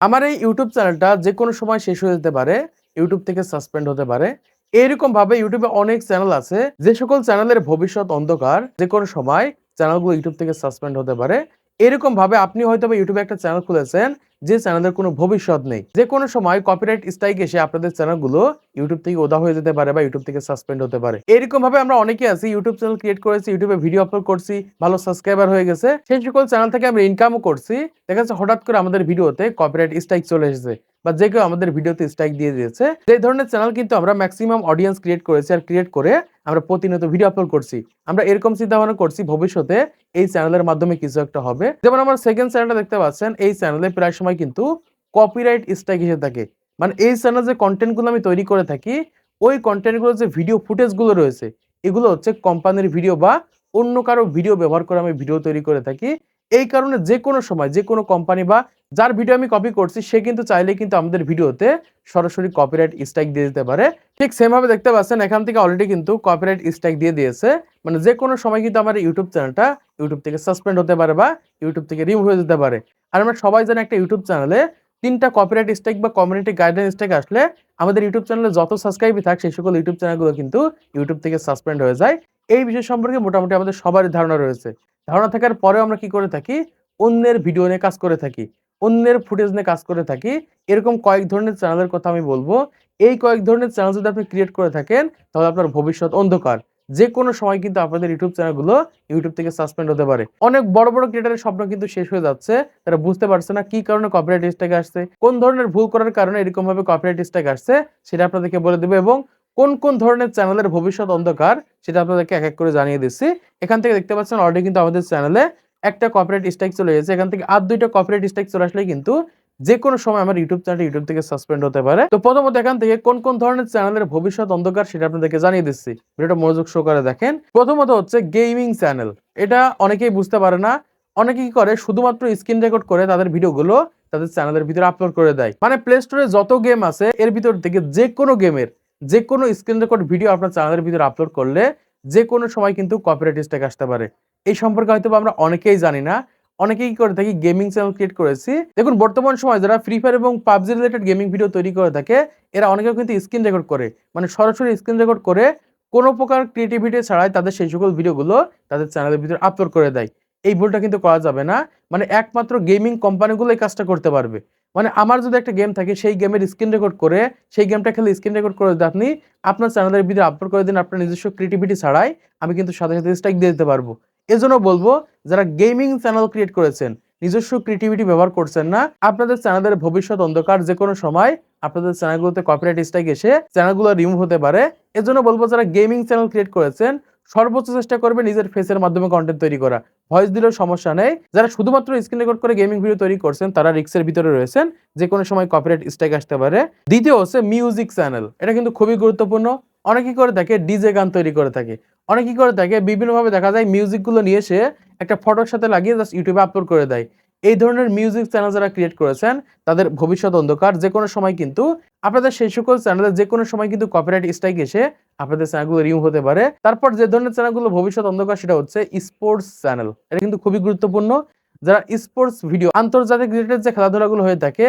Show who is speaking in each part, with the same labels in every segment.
Speaker 1: আমার এই ইউটিউব চ্যানেলটা যেকোনো সময় শেষ হয়ে যেতে পারে, ইউটিউব থেকে সাসপেন্ড হতে পারে। এরকমভাবে ইউটিউবে অনেক চ্যানেল আছে, যে সকল চ্যানেলের ভবিষ্যৎ অন্ধকার। যেকোনো সময় চ্যানেলগুলো ইউটিউব থেকে সাসপেন্ড হতে পারে। এরকমভাবে আপনি হয়তোবা ইউটিউবে একটা চ্যানেল খুলেছেন, যে চ্যানেলের কোনো ভবিষ্যৎ নেই। যেকোনো সময় কপিরাইট স্ট্রাইক এসে আপনাদের চ্যানেলগুলো ইউটিউব থেকে উধাও হয়ে যেতে পারে বা ইউটিউব থেকে সাসপেন্ড হতে পারে। এরকমভাবে আমরা অনেকেই আছি, ইউটিউব চ্যানেল ক্রিয়েট করেছি, ইউটিউবে ভিডিও আপলোড করছি, ভালো সাবস্ক্রাইবার হয়ে গেছে। সেই সকল চ্যানেল থেকে আমরা ইনকামও করছি। দেখা যাচ্ছে হঠাৎ করে আমাদের ভিডিওতে কপিরাইট স্ট্রাইক চলে এসেছে বা যে কেউ আমাদের ভিডিওতে স্ট্রাইক দিয়ে দিয়েছে। এই ধরনের চ্যানেল কিন্তু আমরা ম্যাক্সিমাম অডিয়েন্স ক্রিয়েট করেছি, আর ক্রিয়েট করে আমরা প্রতিনিয়ত ভিডিও আপলোড করছি। আমরা এরকম চিন্তা ভাবনা করছি ভবিষ্যতে এই চ্যানেলের মাধ্যমে কিছু একটা হবে। যেমন আমার সেকেন্ড চ্যানেলটা দেখতে পাচ্ছেন, এই চ্যানেলে প্রায় সময় কিন্তু কপিরাইট স্ট্রাইক এসে থাকে। মানে এই চ্যানেলে যে কন্টেন্ট গুলো আমি তৈরি করে থাকি, ওই কন্টেন্ট গুলো যে ভিডিও ফুটেজ গুলো রয়েছে, এগুলো হচ্ছে কোম্পানির ভিডিও বা অন্য কারো ভিডিও ব্যবহার করে আমি ভিডিও তৈরি করে থাকি। এই কারণে যেকোনো সময় যেকোনো কোম্পানি বা যার ভিডিও আমি কপি করছি, সে কিন্তু চাইলে কিন্তু আমাদের ভিডিওতে সরাসরি কপিরাইট স্ট্রাইক দিয়ে দিতে পারে। ঠিক সেম ভাবে দেখতে পাচ্ছেন, এখান থেকে অলরেডি কিন্তু কপিরাইট স্ট্রাইক দিয়ে দিয়েছে। মানে যেকোনো সময় কিন্তু আমার ইউটিউব চ্যানেলটা ইউটিউব থেকে সাসপেন্ড হতে পারে বা ইউটিউব থেকে রিমুভ হয়ে যেতে পারে। আর আমরা সবাই জানি একটা ইউটিউব চ্যানেলে ৩টা কপিরাইট স্ট্রাইক বা কমিউনিটি গাইডলাইন স্ট্রাইক আসলে আমাদের ইউটিউব চ্যানেলে যত সাবস্ক্রাইবই থাক, সেই সকল ইউটিউব চ্যানেলগুলো কিন্তু ইউটিউব থেকে সাসপেন্ড হয়ে যায়। এই বিষয় সম্পর্কে মোটামুটি আমাদের সবারই ধারণা রয়েছে। ধারণা থাকার পরেও আমরা কি করে থাকি? অন্যের ভিডিও নিয়ে কাজ করে থাকি, অন্যের ফুটেজ নিয়ে কাজ করে থাকি। এরকম কয়েক ধরনের চ্যানেলের কথা আমি বলবো। এই কয়েক ধরনের চ্যানেল যদি আপনি ক্রিয়েট করে থাকেন, তাহলে আপনার ভবিষ্যৎ অন্ধকার। যেকোনো সময় কিন্তু আপনাদের ইউটিউব চ্যানেলগুলো ইউটিউব থেকে সাসপেন্ড হতে পারে। অনেক বড়, বড় ক্রিয়েটরের স্বপ্ন কিন্তু শেষ হয়ে যাচ্ছে। তারা বুঝতে পারছে না কি কারণে কপিরাইট স্ট্রাইক আসছে, কোন ধরনের ভুল করার কারণে এরকমভাবে কপিরাইট স্ট্রাইক আসছে, সেটা আপনাদেরকে বলে দেব। এবং কোন, কোন ধরনের চ্যানেলের ভবিষ্যৎ অন্ধকার, সেটা আপনাদেরকে এক, এক করে জানিয়ে দিচ্ছি। এখান থেকে দেখতে পাচ্ছেন অলরেডি কিন্তু আমাদের চ্যানেলে একটা কপিরাইট স্ট্রাইক চলে গেছে। এখান থেকে আর ২ টা কপিরাইট স্ট্রাইক চলে আসলেই কিন্তু যেকোনো সময় আমার ইউটিউব চ্যানেলটা ইউটিউব থেকে সাসপেন্ড হতে পারে। তো প্রথমত এখান থেকে কোন, কোন ধরনের চ্যানেলের ভবিষ্যৎ অন্ধকার, সেটা আপনাদেরকে জানিয়ে দিচ্ছি। ভিডিওটা মনোযোগ সহকারে দেখেন। প্রথমত হচ্ছে গেমিং চ্যানেল। এটা অনেকেই বুঝতে পারে না। অনেকে কি করে, শুধুমাত্র স্ক্রিন রেকর্ড করে তাদের ভিডিওগুলো তাদের চ্যানেলের ভিতরে আপলোড করে দেয়। মানে প্লে স্টোরে যত গেম আছে, এর ভিতর থেকে যেকোনো গেমের যেকোনো স্ক্রিন রেকর্ড ভিডিও আপনার চ্যানেলের ভিতরে আপলোড করলে যেকোনো সময় কিন্তু কপিরাইট স্ট্রাইক আসতে পারে। এই সম্পর্কে হয়তো আমরা অনেকেই জানি না। অনেকেই কি করে থাকি, গেমিং চ্যানেল ক্রিয়েট করেছি। দেখুন বর্তমান সময়ে যারা ফ্রি ফায়ার এবং পাবজি রিলেটেড গেমিং ভিডিও তৈরি করে থাকে, এরা অনেকেও কিন্তু স্ক্রিন রেকর্ড করে। মানে সরাসরি স্ক্রিন রেকর্ড করে কোনো প্রকার ক্রিয়েটিভিটি ছাড়াই তাদের সেই সকল ভিডিওগুলো তাদের চ্যানেলের ভিতরে আপলোড করে দেয়। এই ভুলটা কিন্তু করা যাবে না। মানে একমাত্র গেমিং কোম্পানিগুলো এই কাজটা করতে পারবে। মানে আমার যদি একটা গেম থাকে, সেই গেমের স্ক্রিন রেকর্ড করে, সেই গেমটা খেলে স্ক্রিন রেকর্ড করে যদি আপনি আপনার চ্যানেলের ভিতরে আপলোড করে দিন আপনার নিজস্ব ক্রিয়েটিভিটি ছাড়াই, আমি কিন্তু সাথে, সাথে স্ট্রাইক দিয়ে দিতে পারবো। এজন্য বলবো, যারা গেমিং চ্যানেল ক্রিয়েট করেছেন, নিজস্ব ক্রিয়েটিভিটি ব্যবহার করছেন না, আপনাদের চ্যানেলের ভবিষ্যৎ অন্ধকার। যেকোনো সময় আপনাদের চ্যানেলগুলোতে কপিরাইট স্ট্রাইক এসে চ্যানেলগুলো রিমুভ হতে পারে। এজন্য বলবো, যারা গেমিং চ্যানেল ক্রিয়েট করেছেন, সর্বোচ্চ চেষ্টা করবে নিজের ফেসের মাধ্যমে কন্টেন্ট তৈরি করা। ভয়েস দিলেও সমস্যা নেই। যারা শুধুমাত্র স্ক্রিন রেকর্ড করে গেমিং ভিডিও তৈরি করছেন, তারা রিস্কের ভিতরে রয়েছেন, যেকোনো সময় কপিরাইট স্ট্রাইক আসতে পারে। দ্বিতীয় হচ্ছে মিউজিক চ্যানেল। এটা কিন্তু খুবই গুরুত্বপূর্ণ। অনেকে করে থাকে ডিজে গান তৈরি করে থাকে। অনেকে করে থাকে বিভিন্নভাবে দেখা যায় মিউজিক গুলো নিয়ে এসে একটা ফটোর সাথে লাগিয়ে জাস্ট ইউটিউবে আপলোড করে দেয়। এই ধরনের মিউজিক চ্যানেল যারা ক্রিয়েট করেছেন, তাদের ভবিষ্যৎ অন্ধকার। যেকোনো সময় কিন্তু আপনাদের সেই সকল চ্যানেলে যেকোনো সময় কিন্তু কপিরাইট স্ট্রাইক এসে আপনাদের চ্যানেলগুলো রিমুভ হতে পারে। তারপর যে ধরনের চ্যানেলগুলো ভবিষ্যৎ অন্ধকার, সেটা হচ্ছে স্পোর্টস চ্যানেল। এটা কিন্তু খুবই গুরুত্বপূর্ণ। যারা স্পোর্টস ভিডিও, আন্তর্জাতিক রিলেটেড যে খেলাধুলাগুলো হয়ে থাকে,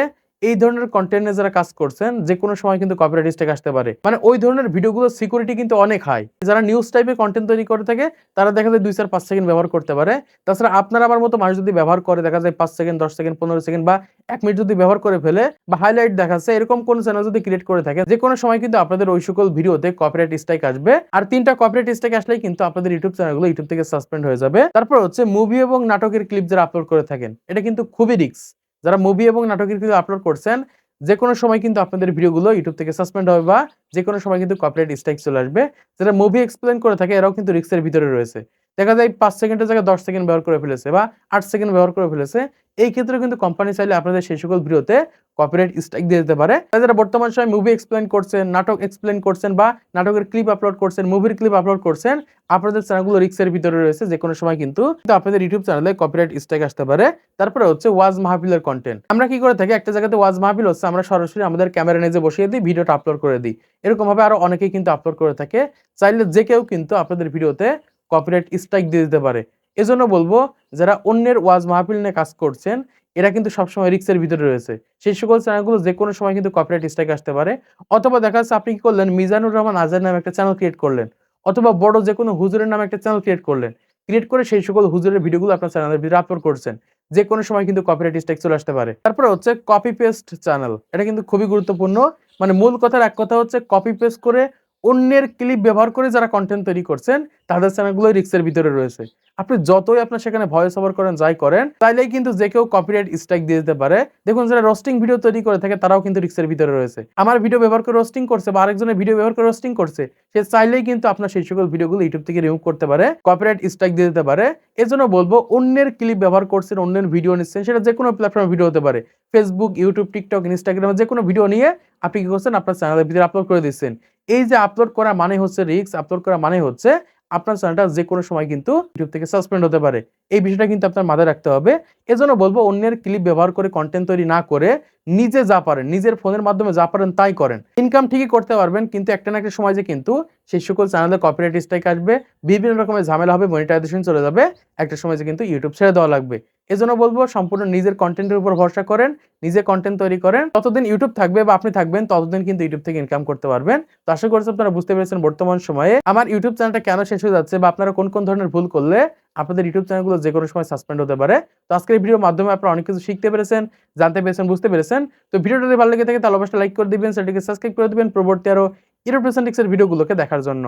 Speaker 1: এই ধরনের কন্টেন্টে যারা কাজ করছেন, যেকোনো সময় কিন্তু কপিরাইট স্ট্রাইক আসতে পারে। মানে ওই ধরনের ভিডিওগুলোর সিকিউরিটি কিন্তু অনেক হাই। যারা নিউজ টাইপের কন্টেন্ট তৈরি করে থাকে, তারা দেখা যায় ২, ৪, ৫ সেকেন্ড ব্যবহার করতে পারে। তাছাড়া আপনার আমার মতো মানুষ যদি ব্যবহার করে, দেখা যায় ৫ সেকেন্ড, ১০ সেকেন্ড, ১৫ সেকেন্ড বা ১ মিনিট যদি ব্যবহার করে ফেলে বা হাইলাইট দেখাচ্ছে, এরকম কোন চ্যানেল যদি ক্রিয়েট করে থাকে, যেকোনো সময় কিন্তু আপনাদের ওই সকল ভিডিওতে কপিরাইট স্ট্রাইক আসবে। আর ৩টা কপিরাইট স্ট্রাইক আসলেই কিন্তু আপনাদের ইউটিউব চ্যানেলগুলো ইউটিউব থেকে সাসপেন্ড হয়ে যাবে। তারপর হচ্ছে মুভি এবং নাটকের ক্লিপ যারা আপলোড করে থাকেন, এটা কিন্তু খুবই রিস্ক। যারা মুভি এবং নাটকের ক্লিপ আপলোড করছেন, যেকোনো সময় কিন্তু আপনাদের ভিডিওগুলো ইউটিউব থেকে সাসপেন্ড হবে বা যেকোনো সময় কিন্তু কপিরাইট স্ট্রাইক চলে আসবে। যারা মুভি এক্সপ্লেইন করে থাকে, এরাও কিন্তু রিস্কের ভিতরে রয়েছে। দেখা যায় ৫ সেকেন্ডের জায়গায় ১০ সেকেন্ড ব্যবহার করে ফেলেছে বা ৮ সেকেন্ড ব্যবহার করে ফেলেছে। এই ক্ষেত্রে কিন্তু কোম্পানি চাইলে আপনাদের সেই সকল ভিডিওতে কপিরাইট স্ট্রাইক দিয়ে দিতে পারে। যারা বর্তমান সময়ে মুভি এক্সপ্লেইন করছেন, নাটক এক্সপ্লেইন করছেন বা নাটকের ক্লিপ আপলোড করছেন, মুভির ক্লিপ আপলোড করছেন, আপনাদের চ্যানেলগুলো রিস্কের ভিতরে রয়েছে। যেকোনো সময় কিন্তু আপনাদের ইউটিউব চ্যানেলে কপিরাইট স্ট্রাইক আসতে পারে। তারপরে হচ্ছে ওয়াজ মাহফিলের কন্টেন্ট। আমরা কি করে থাকি, একটা জায়গাতে ওয়াজ মাহফিল হচ্ছে, আমরা সরাসরি আমাদের ক্যামেরা নিয়ে বসিয়ে দিই, ভিডিওটা আপলোড করে দিই। এরকম ভাবে আরো অনেকেই কিন্তু আপলোড করে থাকে। চাইলে যে কেউ কিন্তু আপনাদের ভিডিওতে কপিরাইট স্ট্রাইক দিয়ে দিতে পারে। এজন্য বলবো, যারা অন্যের ওয়াজ মাহফিল নিয়ে কাজ করছেন, এরা কিন্তু সবসময় রিস্কের ভিতরে রয়েছে। সেই সকল চ্যানেলগুলো যেকোনো সময় কিন্তু কপিরাইট স্ট্রাইক আসতে পারে। অথবা দেখা যাচ্ছে আপনি কি করলেন, মিজানুর রহমান আজাদ নামে একটা চ্যানেল ক্রিয়েট করলেন। অথবা বড় যেকোনো হুজুরের নামে একটা চ্যানেল ক্রিয়েট করলেন। ক্রিয়েট করে সেই সকল হুজুরের ভিডিওগুলো আপনার চ্যানেলের ভিতরে আপলোড করছেন। যেকোনো সময় কিন্তু কপিরাইট স্ট্রাইক চলে আসতে পারে। তারপরে হচ্ছে কপি পেস্ট চ্যানেল। এটা কিন্তু খুবই গুরুত্বপূর্ণ। মানে মূল কথার এক কথা হচ্ছে কপি পেস্ট করে অন্যের ক্লিপ ব্যবহার করে যারা কনটেন্ট তৈরি করছেন, তাদের চ্যানেলগুলোই রিস্কের ভিতরে রয়েছে। আপনি যতই আপনার সেখানে ভয়েস ওভার করেন, যাই করেন, চাইলেই কিন্তু যে কেউ কপিরাইট স্ট্রাইক দিয়ে দিতে পারে। দেখুন যারা রোস্টিং ভিডিও তৈরি করে থাকে তারাও কিন্তু রিস্কের ভিতরে রয়েছে। আমার ভিডিও ব্যবহার করে রোস্টিং করছে বা আরেকজনের ভিডিও ব্যবহার করে রোস্টিং করছে, সে চাইলেই কিন্তু আপনার সেই সকল ভিডিওগুলো ইউটিউব থেকে রিমুভ করতে পারে, কপিরাইট স্ট্রাইক দিয়ে দিতে পারে। এজন্য বলবো অন্যের ক্লিপ ব্যবহার করছেন, অন্যের ভিডিও নিচ্ছেন, সেটা যেকোনো প্ল্যাটফর্মে ভিডিও হতে পারে। ফেসবুক, ইউটিউব, টিকটক, ইনস্টাগ্রামে যেকোনো ভিডিও নিয়ে আপনি কি করছেন, আপনার চ্যানেলের ভিতরে আপলোড করে দিচ্ছেন। এই যে আপলোড করা মানে হচ্ছে রিস্ক, আপলোড করা মানে হচ্ছে আপনার চ্যানেলটা যেকোনো সময় কিন্তু ইউটিউব থেকে সাসপেন্ড হতে পারে। এই বিষয়টা কিন্তু আপনার মাথায় রাখতে হবে। এজন্য বলবো অন্যের ক্লিপ ব্যবহার করে কনটেন্ট তৈরি না করে নিজে যা পারেন, নিজের ফোনের মাধ্যমে যা পারেন তাই করেন। ইনকাম ঠিকই করতে পারবেন, কিন্তু একটা না একটা সময় যে কিন্তু সেই সকল চ্যানেলে কপিরাইট স্ট্রাইক আসবে, বিভিন্ন রকমের ঝামেলা হবে, মনিটাইজেশন চলে যাবে। একটা সময় যে কিন্তু ইউটিউব ছেড়ে দেওয়া লাগবে। এজন্য বলবো সম্পূর্ণ নিজের কনটেন্টের উপর ভরসা করেন, নিজে কনটেন্ট তৈরি করেন। যতদিন ইউটিউব থাকবে বা আপনি থাকবেন ততদিন কিন্তু ইউটিউব থেকে ইনকাম করতে পারবেন। তো আশা করছি আপনারা বুঝতে পেরেছেন বর্তমান সময়ে আমার ইউটিউব চ্যানেলটা কেন শেষ হয়ে যাচ্ছে বা আপনারা কোন কোন ধরনের ভুল করলে আপনাদের ইউটিউব চ্যানেলগুলো যেকোনো সময় সাসপেন্ড হতে পারে। তো আজকের এই ভিডিওর মাধ্যমে আপনারা অনেক কিছু শিখতে পেরেছেন, জানতে পেরেছেন, বুঝতে পেরেছেন। তো ভিডিওটা যদি ভালো লেগে থাকে তাহলে অবশ্যই লাইক করে দিবেন, চ্যানেলটিকে সাবস্ক্রাইব করে দিবেন পরবর্তী আরো ইউটিউব এর ভিডিওগুলোকে দেখার জন্য।